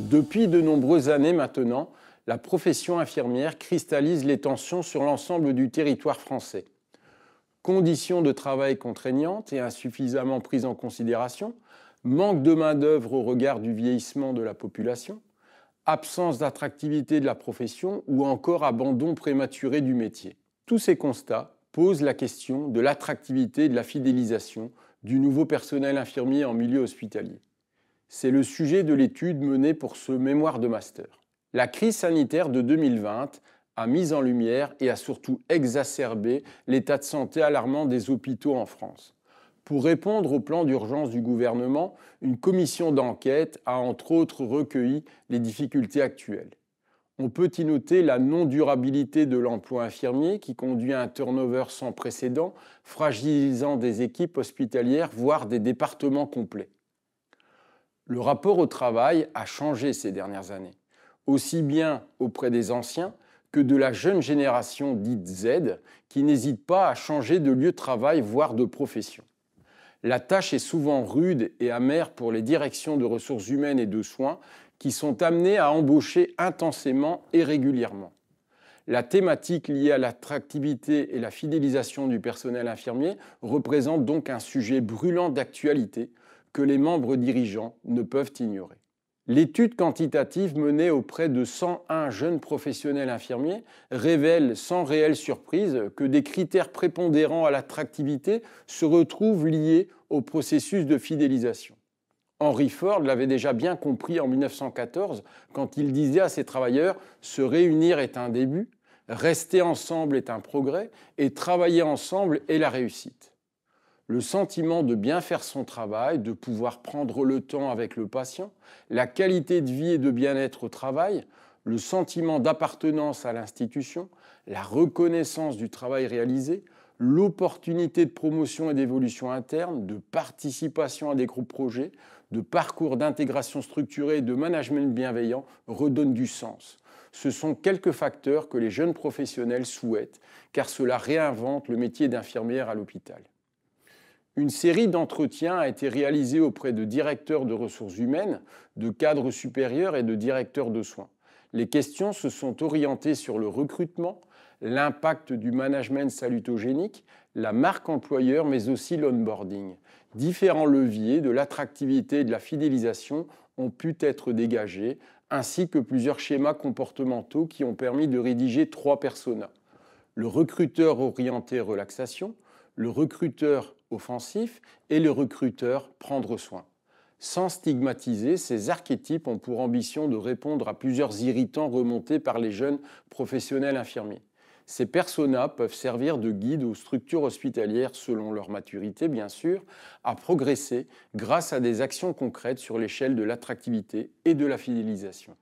Depuis de nombreuses années maintenant, la profession infirmière cristallise les tensions sur l'ensemble du territoire français. Conditions de travail contraignantes et insuffisamment prises en considération, manque de main-d'œuvre au regard du vieillissement de la population, absence d'attractivité de la profession ou encore abandon prématuré du métier. Tous ces constats posent la question de l'attractivité et de la fidélisation du nouveau personnel infirmier en milieu hospitalier. C'est le sujet de l'étude menée pour ce mémoire de master. La crise sanitaire de 2020 a mis en lumière et a surtout exacerbé l'état de santé alarmant des hôpitaux en France. Pour répondre au plan d'urgence du gouvernement, une commission d'enquête a entre autres recueilli les difficultés actuelles. On peut y noter la non-durabilité de l'emploi infirmier qui conduit à un turnover sans précédent, fragilisant des équipes hospitalières, voire des départements complets. Le rapport au travail a changé ces dernières années, aussi bien auprès des anciens que de la jeune génération dite Z, qui n'hésite pas à changer de lieu de travail, voire de profession. La tâche est souvent rude et amère pour les directions de ressources humaines et de soins qui sont amenées à embaucher intensément et régulièrement. La thématique liée à l'attractivité et la fidélisation du personnel infirmier représente donc un sujet brûlant d'actualité que les membres dirigeants ne peuvent ignorer. L'étude quantitative menée auprès de 101 jeunes professionnels infirmiers révèle sans réelle surprise que des critères prépondérants à l'attractivité se retrouvent liés au processus de fidélisation. Henry Ford l'avait déjà bien compris en 1914 quand il disait à ses travailleurs « Se réunir est un début, rester ensemble est un progrès et travailler ensemble est la réussite ». Le sentiment de bien faire son travail, de pouvoir prendre le temps avec le patient, la qualité de vie et de bien-être au travail, le sentiment d'appartenance à l'institution, la reconnaissance du travail réalisé, l'opportunité de promotion et d'évolution interne, de participation à des groupes projets, de parcours d'intégration structurée et de management bienveillant redonnent du sens. Ce sont quelques facteurs que les jeunes professionnels souhaitent, car cela réinvente le métier d'infirmière à l'hôpital. Une série d'entretiens a été réalisée auprès de directeurs de ressources humaines, de cadres supérieurs et de directeurs de soins. Les questions se sont orientées sur le recrutement, l'impact du management salutogénique, la marque employeur, mais aussi l'onboarding. Différents leviers de l'attractivité et de la fidélisation ont pu être dégagés, ainsi que plusieurs schémas comportementaux qui ont permis de rédiger 3 personas. Le recruteur orienté relaxation, le recruteur offensif et le recruteur prendre soin. Sans stigmatiser, ces archétypes ont pour ambition de répondre à plusieurs irritants remontés par les jeunes professionnels infirmiers. Ces personas peuvent servir de guide aux structures hospitalières, selon leur maturité bien sûr, à progresser grâce à des actions concrètes sur l'échelle de l'attractivité et de la fidélisation.